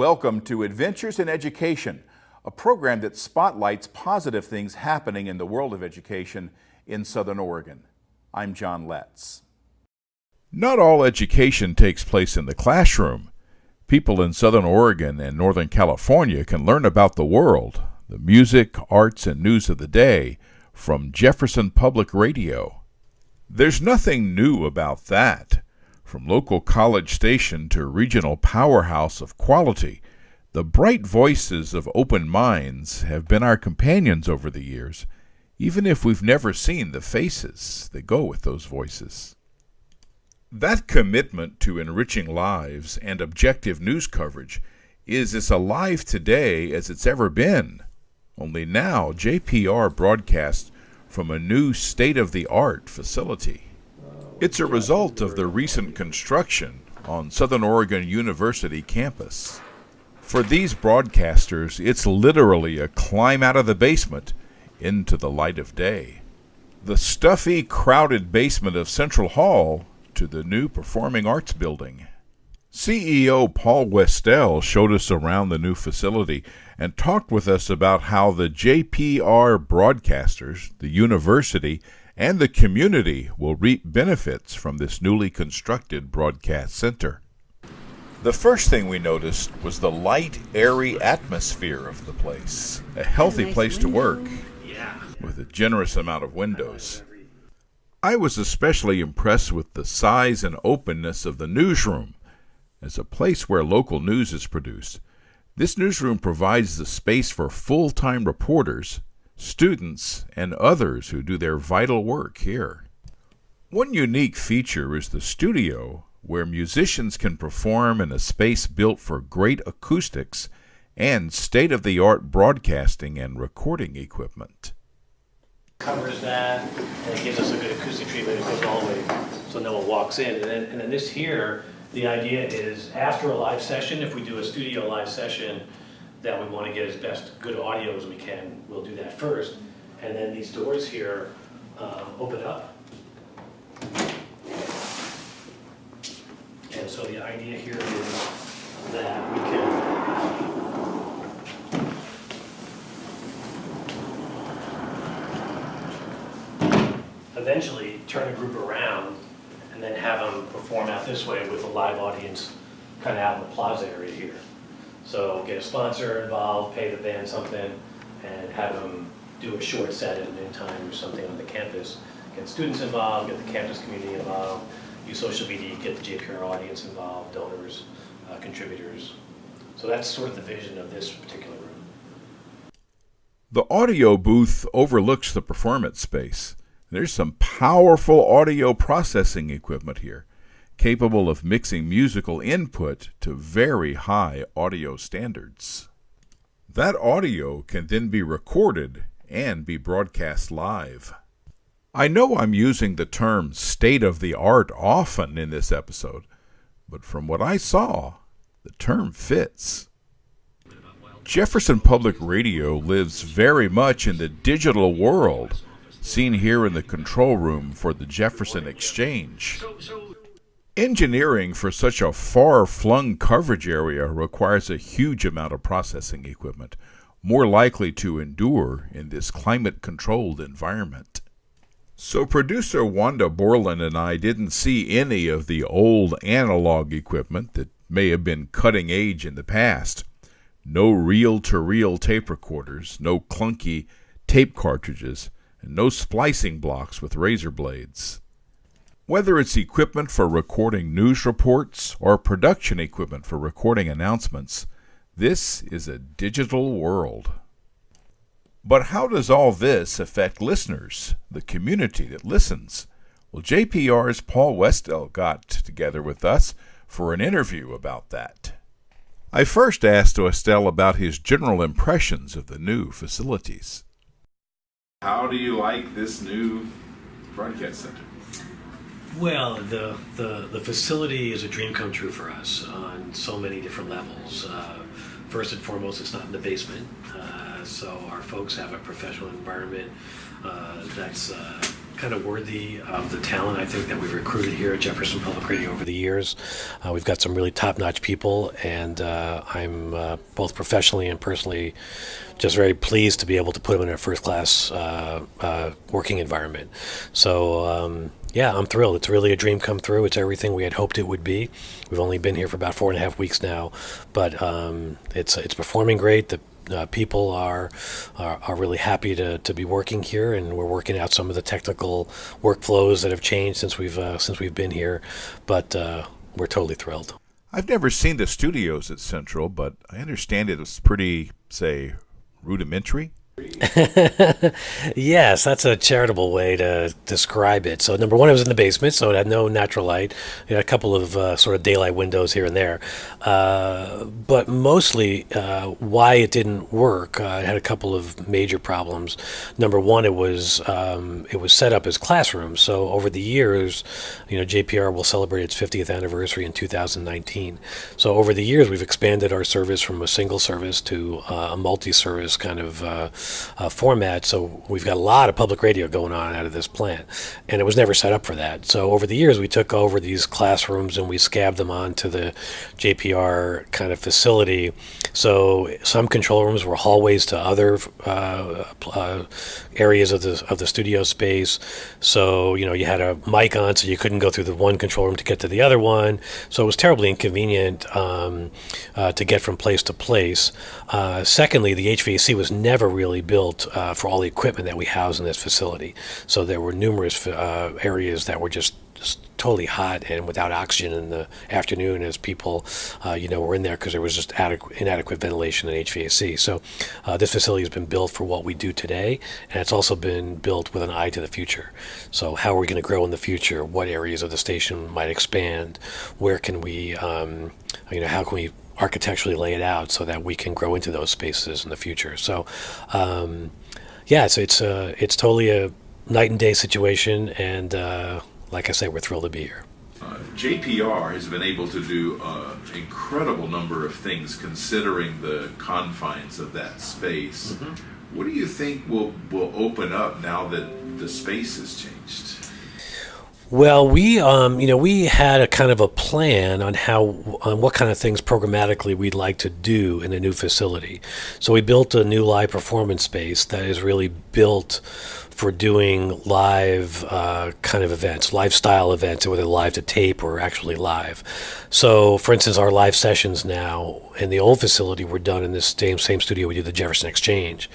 Welcome to Adventures in Education, a program that spotlights positive things happening in the world of education in Southern Oregon. I'm John Letts. Not all education takes place in the classroom. People in Southern Oregon and Northern California can learn about the world, the music, arts, and news of the day from Jefferson Public Radio. There's nothing new about that. From local college station to regional powerhouse of quality, the bright voices of open minds have been our companions over the years, even if we've never seen the faces that go with those voices. That commitment to enriching lives and objective news coverage is as alive today as it's ever been. Only now, JPR broadcasts from a new state-of-the-art facility. It's a result of the recent construction on Southern Oregon University campus. For these broadcasters, it's literally a climb out of the basement into the light of day. The stuffy, crowded basement of Central Hall to the new Performing Arts Building. CEO Paul Westelle showed us around the new facility and talked with us about how the JPR broadcasters, the university, and the community will reap benefits from this newly constructed broadcast center. The first thing we noticed was the light, airy atmosphere of the place. A healthy place to work, with a generous amount of windows. I was especially impressed with the size and openness of the newsroom. As a place where local news is produced, this newsroom provides the space for full-time reporters, students, and others who do their vital work here. One unique feature is the studio, where musicians can perform in a space built for great acoustics and state-of-the-art broadcasting and recording equipment. Covers that, and it gives us a good acoustic treatment. It goes all the way so no one walks in. And then this here, the idea is after a live session, if we do a studio live session, that we want to get as best good audio as we can, we'll do that first. And then these doors here open up. And so the idea here is that we can eventually turn a group around and then have them perform out this way with a live audience kind of out in the plaza area here. So get a sponsor involved, pay the band something, and have them do a short set at noontime or something on the campus. Get students involved, get the campus community involved, use social media, get the JPR audience involved, donors, contributors. So that's sort of the vision of this particular room. The audio booth overlooks the performance space. There's some powerful audio processing equipment here, capable of mixing musical input to very high audio standards. That audio can then be recorded and be broadcast live. I know I'm using the term state-of-the-art often in this episode, but from what I saw, the term fits. Jefferson Public Radio lives very much in the digital world, seen here in the control room for the Jefferson Exchange. Engineering for such a far-flung coverage area requires a huge amount of processing equipment, more likely to endure in this climate-controlled environment. So producer Wanda Borland and I didn't see any of the old analog equipment that may have been cutting edge in the past. No reel-to-reel tape recorders, no clunky tape cartridges, and no splicing blocks with razor blades. Whether it's equipment for recording news reports or production equipment for recording announcements, this is a digital world. But how does all this affect listeners, the community that listens? Well, JPR's Paul Westelle got together with us for an interview about that. I first asked Westelle about his general impressions of the new facilities. How do you like this new broadcast center? Well, the facility is a dream come true for us on so many different levels. First and foremost, it's not in the basement. so our folks have a professional environment that's kind of worthy of the talent I think that we've recruited here at Jefferson Public Radio over the years. We've got some really top-notch people, and I'm both professionally and personally just very pleased to be able to put them in a first-class working environment. So yeah, I'm thrilled. It's really a dream come true. It's everything we had hoped it would be. We've only been here for about 4.5 weeks now, but it's performing great. The people are really happy to be working here, and we're working out some of the technical workflows that have changed since we've been here. But we're totally thrilled. I've never seen the studios at Central, but I understand it was pretty, say, rudimentary. Yes, that's a charitable way to describe it. So number one, it was in the basement, so it had no natural light. It had a couple of sort of daylight windows here and there. But mostly why it didn't work, it had a couple of major problems. Number one, it was set up as classrooms. So over the years, JPR will celebrate its 50th anniversary in 2019. So over the years, we've expanded our service from a single service to a multi-service kind of format. So we've got a lot of public radio going on out of this plant, and it was never set up for that. So over the years, we took over these classrooms and we scabbed them onto the JPR kind of facility. So some control rooms were hallways to other areas of the studio space. So you had a mic on, so you couldn't go through the one control room to get to the other one. So it was terribly inconvenient to get from place to place. Secondly, the HVAC was never really built for all the equipment that we house in this facility. So there were numerous areas that were just totally hot and without oxygen in the afternoon as people, were in there because there was just inadequate ventilation and HVAC. So this facility has been built for what we do today, and it's also been built with an eye to the future. So how are we going to grow in the future? What areas of the station might expand? Where can we, how can we architecturally lay it out so that we can grow into those spaces in the future? So, it's totally a night and day situation, and like I say, we're thrilled to be here. JPR has been able to do an incredible number of things considering the confines of that space. Mm-hmm. What do you think will open up now that the space has changed? Well, we had a kind of a plan on what kind of things programmatically we'd like to do in a new facility. So we built a new live performance space that is really built for doing live kind of events, lifestyle events, whether live to tape or actually live. So, for instance, our live sessions now in the old facility were done in this same studio we do the Jefferson Exchange.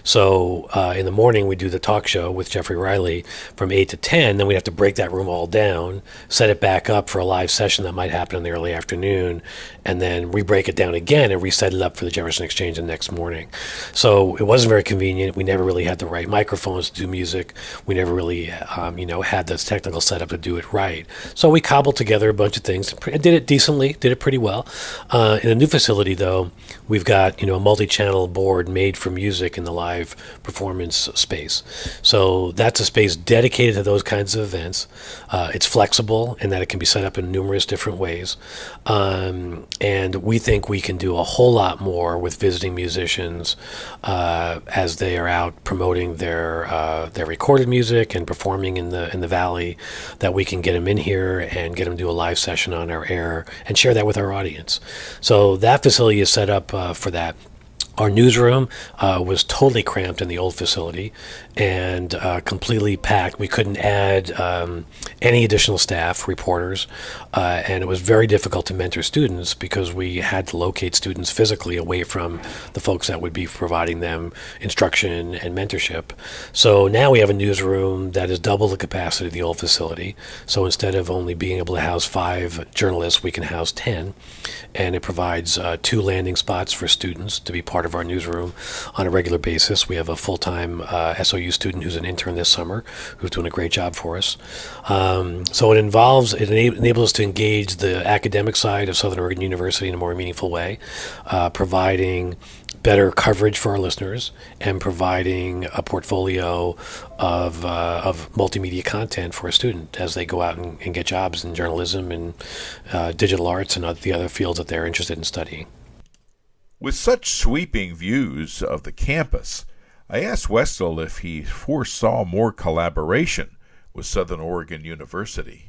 So in the morning we do the talk show with Jeffrey Riley from 8 to 10, then we have to break that room all down, set it back up for a live session that might happen in the early afternoon, and then re-break it down again and reset it up for the Jefferson Exchange the next morning. So it wasn't very convenient. We never really had the right microphones to do music. We never really had this technical setup to do it right. So we cobbled together a bunch of things, did it decently, did it pretty well. In a new facility, though, we've got a multi-channel board made for music in the live performance space. So that's a space dedicated to those kinds of events. It's flexible in that it can be set up in numerous different ways. And we think we can do a whole lot more with visiting musicians as they are out promoting their recorded music and performing in the Valley, that we can get them in here and get them to do a live session on our air and share that with our audience. So that facility is set up for that. Our newsroom was totally cramped in the old facility and completely packed. We couldn't add any additional staff, reporters, and it was very difficult to mentor students because we had to locate students physically away from the folks that would be providing them instruction and mentorship. So now we have a newsroom that is double the capacity of the old facility. So instead of only being able to house 5 journalists, we can house 10, and it provides 2 landing spots for students to be part of our newsroom on a regular basis. We have a full-time SOU student who's an intern this summer who's doing a great job for us. So it enables us to engage the academic side of Southern Oregon University in a more meaningful way, providing better coverage for our listeners and providing a portfolio of multimedia content for a student as they go out and get jobs in journalism and digital arts and the other fields that they're interested in studying. With such sweeping views of the campus, I asked Westelle if he foresaw more collaboration with Southern Oregon University.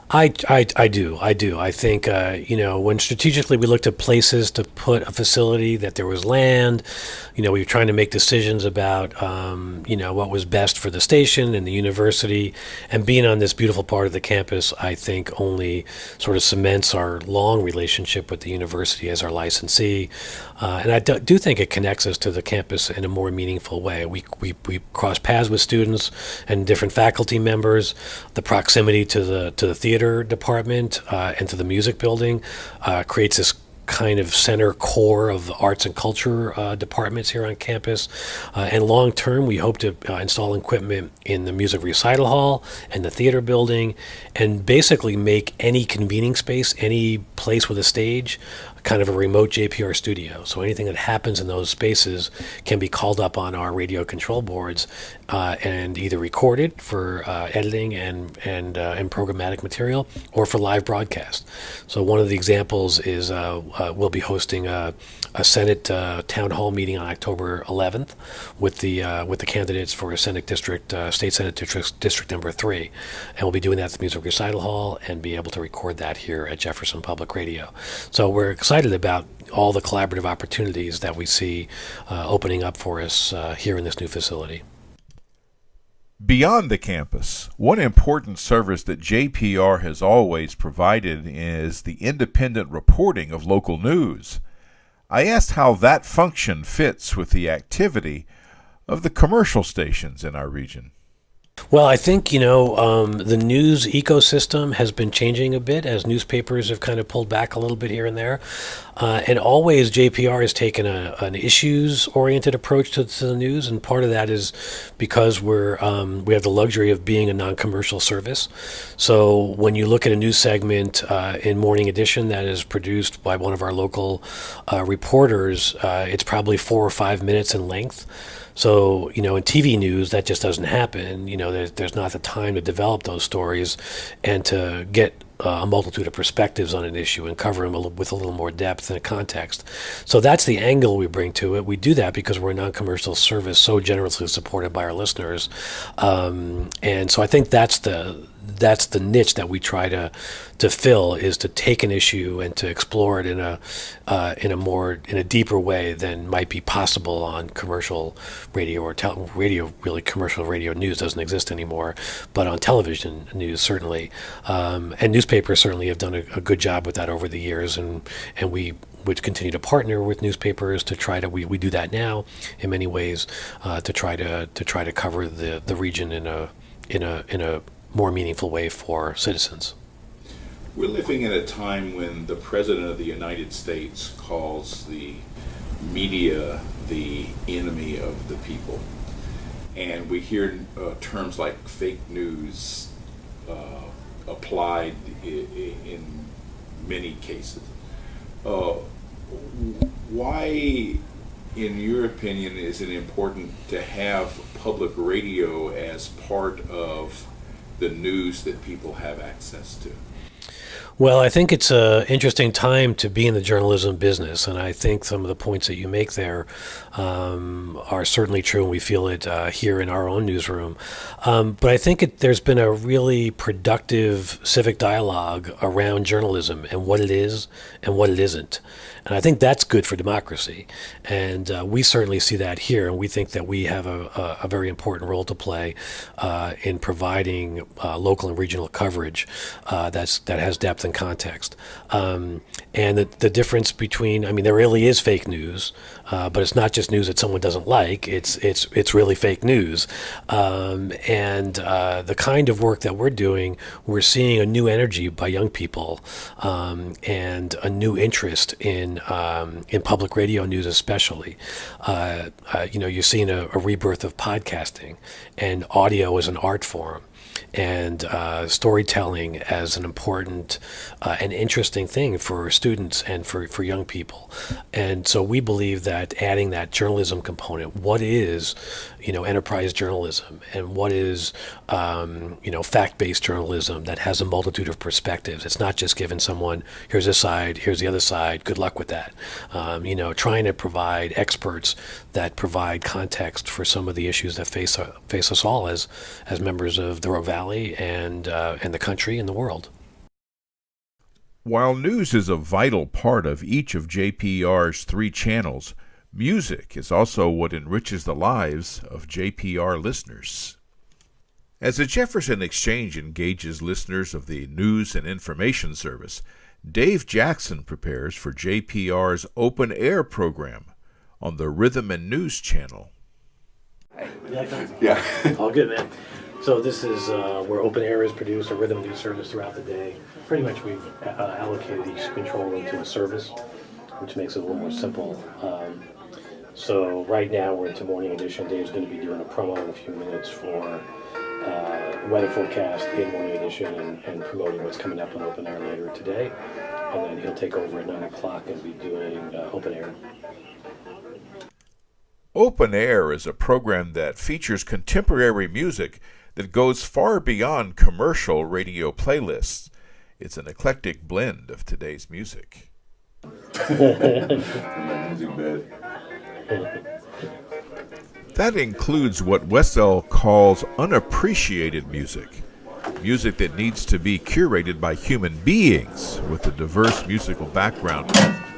I do. I think, when strategically we looked at places to put a facility, that there was land, we were trying to make decisions about, what was best for the station and the university. And being on this beautiful part of the campus, I think only sort of cements our long relationship with the university as our licensee. And I do think it connects us to the campus in a more meaningful way. We cross paths with students and different faculty members. The proximity to the theater department and to the music building creates this kind of center core of the arts and culture departments here on campus. And long term, we hope to install equipment in the music recital hall and the theater building, and basically make any convening space, any place with a stage, kind of a remote JPR studio. So anything that happens in those spaces can be called up on our radio control boards and either recorded for editing and programmatic material, or for live broadcast. So one of the examples is we'll be hosting a Senate town hall meeting on October 11th with the candidates for Senate District, State Senate District number 3, and we'll be doing that at the Music Recital Hall and be able to record that here at Jefferson Public Radio. So we're excited about all the collaborative opportunities that we see opening up for us here in this new facility. Beyond the campus, one important service that JPR has always provided is the independent reporting of local news. I asked how that function fits with the activity of the commercial stations in our region. Well, I think, the news ecosystem has been changing a bit as newspapers have kind of pulled back a little bit here and there. And always JPR has taken an issues-oriented approach to the news, and part of that is because we have the luxury of being a non-commercial service. So when you look at a news segment in Morning Edition that is produced by one of our local reporters, it's probably 4 or 5 minutes in length. So, in TV news, that just doesn't happen. There's not the time to develop those stories and to get a multitude of perspectives on an issue and cover them with a little more depth and context. So that's the angle we bring to it. We do that because we're a non-commercial service so generously supported by our listeners. And so I think that's the niche that we try to fill, is to take an issue and to explore it in a deeper way than might be possible on commercial radio or radio. Really, commercial radio news doesn't exist anymore, but on television news certainly, and newspapers certainly have done a good job with that over the years, and we would continue to partner with newspapers to try to. We do that now in many ways to try to cover the region in a more meaningful way for citizens. We're living in a time when the President of the United States calls the media the enemy of the people. And we hear terms like fake news applied in many cases. Why, in your opinion, is it important to have public radio as part of the news that people have access to? Well, I think it's an interesting time to be in the journalism business, and I think some of the points that you make there are certainly true, and we feel it here in our own newsroom. But I think there's been a really productive civic dialogue around journalism and what it is and what it isn't. And I think that's good for democracy. And we certainly see that here, and we think that we have a very important role to play in providing local and regional coverage that has depth and context. And the difference between, there really is fake news, but it's not just news that someone doesn't like. It's really fake news. And the kind of work that we're doing, we're seeing a new energy by young people and a new interest in public radio news, especially. You're seeing a rebirth of podcasting, and audio as an art form. and storytelling as an important and interesting thing for students and for young people. And so we believe that adding that journalism component, what is, enterprise journalism, and what is, fact-based journalism that has a multitude of perspectives. It's not just giving someone, here's this side, here's the other side, good luck with that. Trying to provide experts that provide context for some of the issues that face us all as members of the Rogue Valley and the country and the world. While news is a vital part of each of JPR's 3 channels, music is also what enriches the lives of JPR listeners. As the Jefferson Exchange engages listeners of the News and Information Service, Dave Jackson prepares for JPR's Open Air program on the Rhythm and News channel. Yeah. All good, man. So this is where Open Air is produced, a rhythm news service throughout the day. Pretty much we've allocated each control room to a service, which makes it a little more simple. So right now we're into morning edition. Dave's going to be doing a promo in a few minutes for weather forecast in morning edition and promoting what's coming up on Open Air later today. And then he'll take over at 9 o'clock and be doing Open Air. Open Air is a program that features contemporary music that goes far beyond commercial radio playlists. It's an eclectic blend of today's music. That includes what Westelle calls unappreciated music. Music that needs to be curated by human beings with a diverse musical background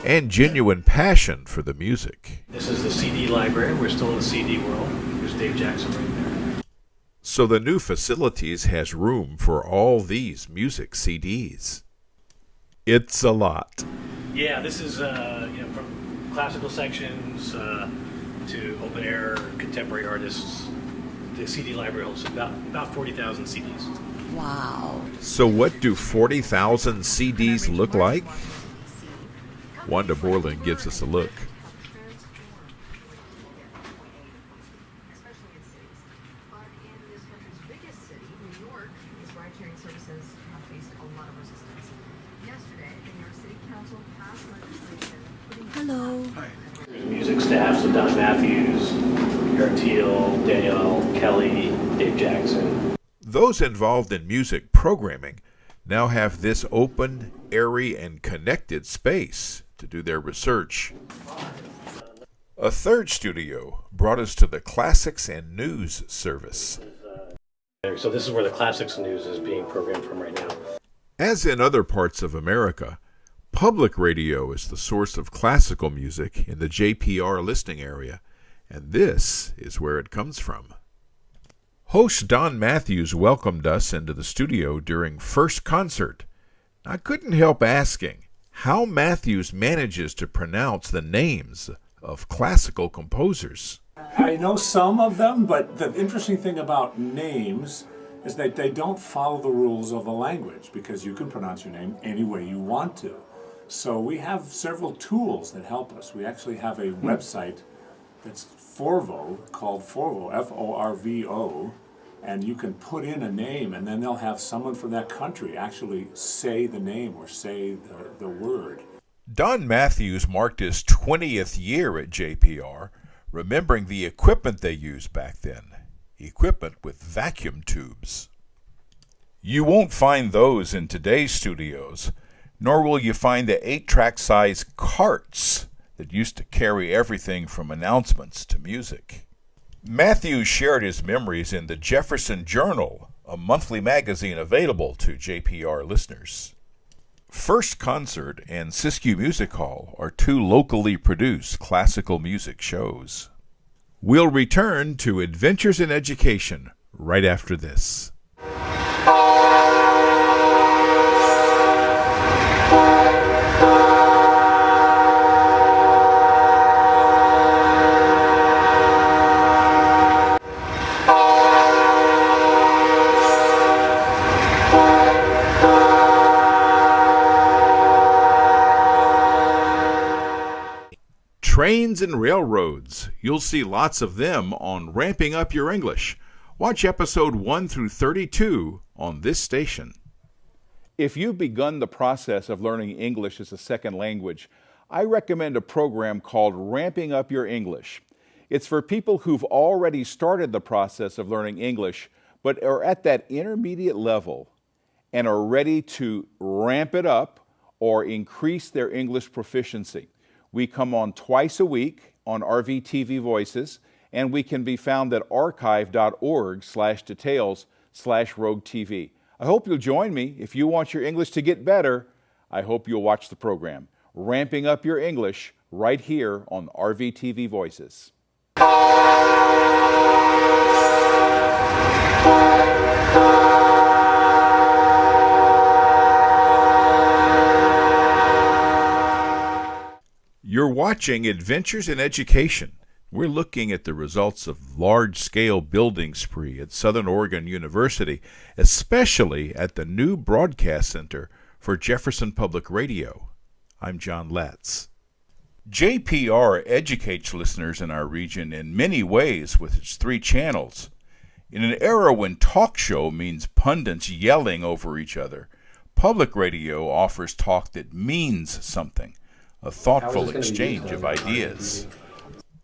and genuine passion for the music. This is the CD library. We're still in the CD world. There's Dave Jackson right there. So the new facilities has room for all these music CDs. It's a lot. Yeah, this is from classical sections to open air, contemporary artists. The CD library holds about 40,000 CDs. Wow. So what do 40,000 CDs look like? Wanda Borland gives us a look. Hello. Music staff, so Don Matthews, Eric Teal, Danielle Kelly, Dave Jackson. Those involved in music programming now have this open, airy, and connected space to do their research. A third studio brought us to the Classics and News service. So this is where the Classics and News is being programmed from right now. As in other parts of America, public radio is the source of classical music in the JPR listening area, and this is where it comes from. Host Don Matthews welcomed us into the studio during First Concert. I couldn't help asking how Matthews manages to pronounce the names of classical composers. I know some of them, but the interesting thing about names is that they don't follow the rules of the language, because you can pronounce your name any way you want to. So we have several tools that help us. We actually have a website that's Forvo, called Forvo, F-O-R-V-O, and you can put in a name, and then they'll have someone from that country actually say the name or say the word. Don Matthews marked his 20th year at JPR, remembering the equipment they used back then, equipment with vacuum tubes. You won't find those in today's studios, nor will you find the 8-track size carts that used to carry everything from announcements to music. Matthews shared his memories in the Jefferson Journal, a monthly magazine available to JPR listeners. First Concert and Siskiyou Music Hall are 2 locally produced classical music shows. We'll return to Adventures in Education right after this. Trains and railroads. You'll see lots of them on Ramping Up Your English, Watch episode 1 through 32 on this station. If you've begun the process of learning English as a second language, I recommend a program called Ramping Up Your English. It's for people who've already started the process of learning English, but are at that intermediate level and are ready to ramp it up or increase their English proficiency. We come on twice a week on RVTV Voices, and we can be found at archive.org/details/roguetv. I hope you'll join me. If you want your English to get better, I hope you'll watch the program, Ramping Up Your English, right here on RVTV Voices. You're watching Adventures in Education. We're looking at the results of large-scale building spree at Southern Oregon University, especially at the new Broadcast Center for Jefferson Public Radio. I'm John Letts. JPR educates listeners in our region in many ways with its 3 channels. In an era when talk show means pundits yelling over each other, public radio offers talk that means something, a thoughtful exchange of ideas.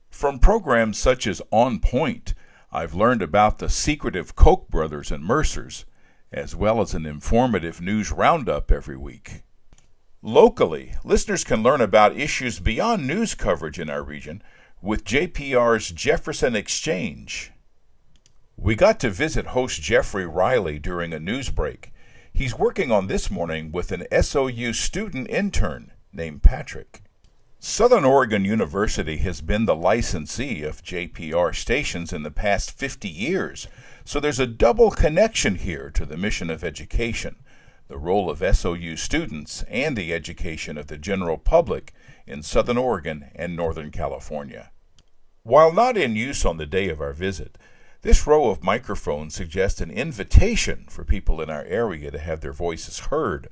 From programs such as On Point, I've learned about the secretive Koch brothers and Mercers, as well as an informative news roundup every week. Locally, listeners can learn about issues beyond news coverage in our region with JPR's Jefferson Exchange. We got to visit host Jeffrey Riley during a news break. He's working on this morning with an SOU student intern named Patrick. Southern Oregon University has been the licensee of JPR stations in the past 50 years, so there's a double connection here to the mission of education, the role of SOU students, and the education of the general public in Southern Oregon and Northern California. While not in use on the day of our visit, this row of microphones suggests an invitation for people in our area to have their voices heard,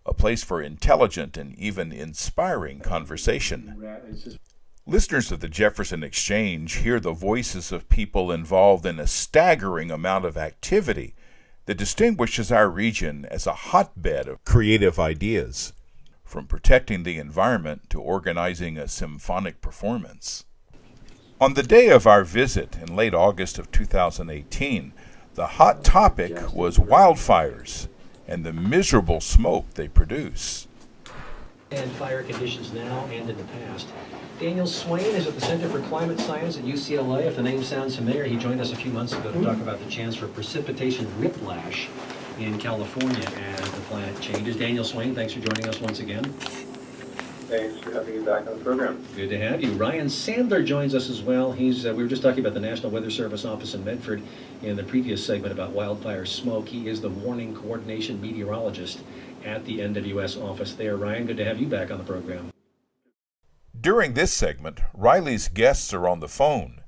a place for intelligent and even inspiring conversation. Listeners of the Jefferson Exchange hear the voices of people involved in a staggering amount of activity that distinguishes our region as a hotbed of creative ideas, from protecting the environment to organizing a symphonic performance. On the day of our visit in late August of 2018, the hot topic was wildfires and the miserable smoke they produce. And fire conditions now and in the past. Daniel Swain is at the Center for Climate Science at UCLA. If the name sounds familiar, he joined us a few months ago to talk about the chance for precipitation whiplash in California as the planet changes. Daniel Swain, thanks for joining us once again. Thanks for having me back on the program. Good to have you. Ryan Sandler joins us as well. We were just talking about the National Weather Service office in Medford in the previous segment about wildfire smoke. He is the warning coordination meteorologist at the NWS office there. Ryan, good to have you back on the program. During this segment, Riley's guests are on the phone.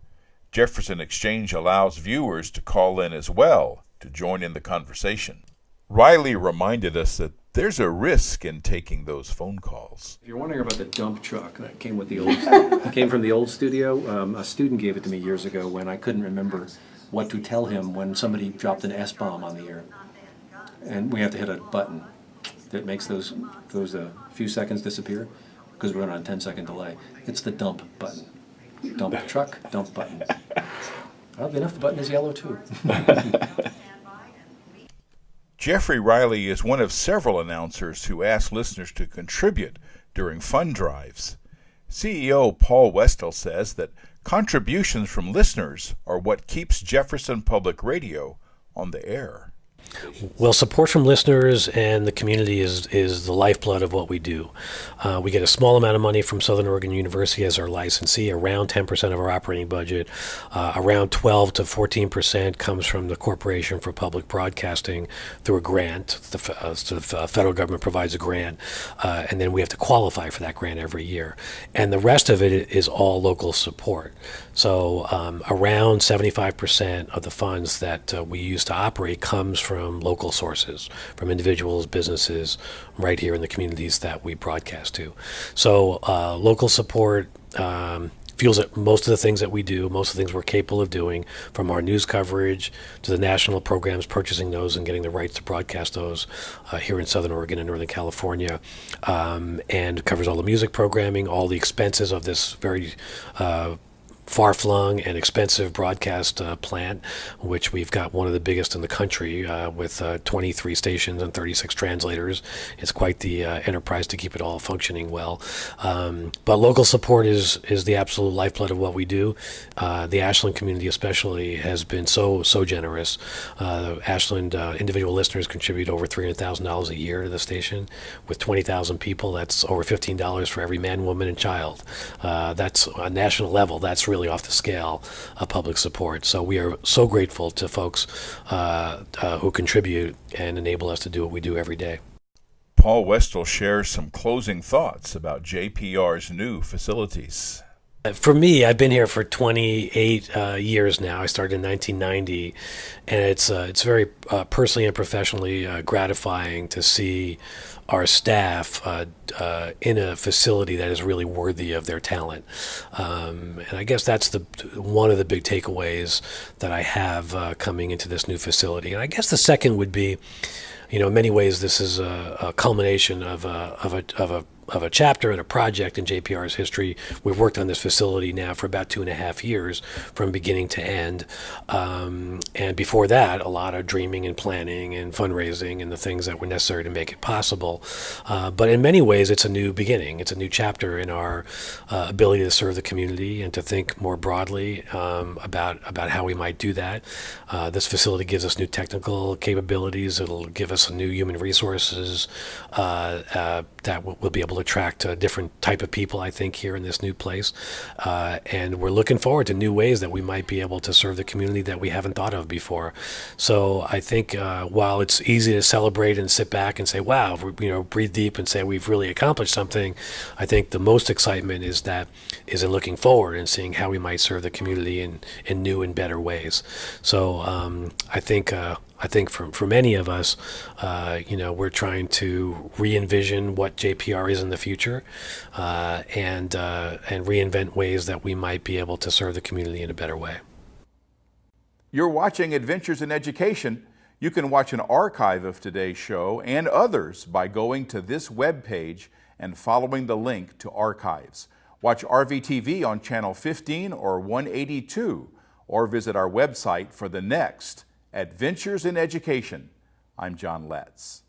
Jefferson Exchange allows viewers to call in as well to join in the conversation. Riley reminded us that there's a risk in taking those phone calls. If you're wondering about the dump truck that came with the old, came from the old studio, a student gave it to me years ago when I couldn't remember what to tell him when somebody dropped an S-bomb on the air. And we have to hit a button that makes those few seconds disappear because we're on a 10-second delay. It's the dump button. Dump truck, dump button. Oddly enough, the button is yellow too. Jeffrey Riley is one of several announcers who ask listeners to contribute during fund drives. CEO Paul Westelle says that contributions from listeners are what keeps Jefferson Public Radio on the air. Well, support from listeners and the community is the lifeblood of what we do. We get a small amount of money from Southern Oregon University as our licensee, around 10% of our operating budget. Around 12 to 14% comes from the Corporation for Public Broadcasting through a grant. The federal government provides a grant, and then we have to qualify for that grant every year. And the rest of it is all local support. So around 75% of the funds that we use to operate comes from local sources, from individuals, businesses, right here in the communities that we broadcast to. So local support, feels that most of the things that we do, most of the things we're capable of doing, from our news coverage to the national programs, purchasing those and getting the rights to broadcast those here in Southern Oregon and Northern California, and covers all the music programming, all the expenses of this very far-flung and expensive broadcast plant, which we've got one of the biggest in the country with 23 stations and 36 translators. It's quite the enterprise to keep it all functioning well. But local support is the absolute lifeblood of what we do. The Ashland community especially has been so generous. Ashland individual listeners contribute over $300,000 a year to the station. With 20,000 people, that's over $15 for every man, woman, and child. That's a national level. That's really off the scale of public support. So we are so grateful to folks who contribute and enable us to do what we do every day. Paul Westelle shares some closing thoughts about JPR's new facilities. For me, I've been here for 28 years now. I started in 1990, and it's very personally and professionally gratifying to see our staff in a facility that is really worthy of their talent. And I guess that's one of the big takeaways that I have coming into this new facility. And I guess the second would be, in many ways, this is a culmination of a chapter and a project in JPR's history. We've worked on this facility now for about 2.5 years, from beginning to end. And before that, a lot of dreaming and planning and fundraising and the things that were necessary to make it possible. But in many ways, it's a new beginning. It's a new chapter in our ability to serve the community and to think more broadly about how we might do that. This facility gives us new technical capabilities. It'll give us new human resources that we'll be able to attract a different type of people, I think, here in this new place. And we're looking forward to new ways that we might be able to serve the community that we haven't thought of before. So I think while it's easy to celebrate and sit back and say, wow, breathe deep and say we've really accomplished something, I think the most excitement is in looking forward and seeing how we might serve the community in new and better ways. So I think for many of us, we're trying to re-envision what JPR is in the future, and reinvent ways that we might be able to serve the community in a better way. You're watching Adventures in Education. You can watch an archive of today's show and others by going to this webpage and following the link to archives. Watch RVTV on Channel 15 or 182, or visit our website for the next Adventures in Education. I'm John Letts.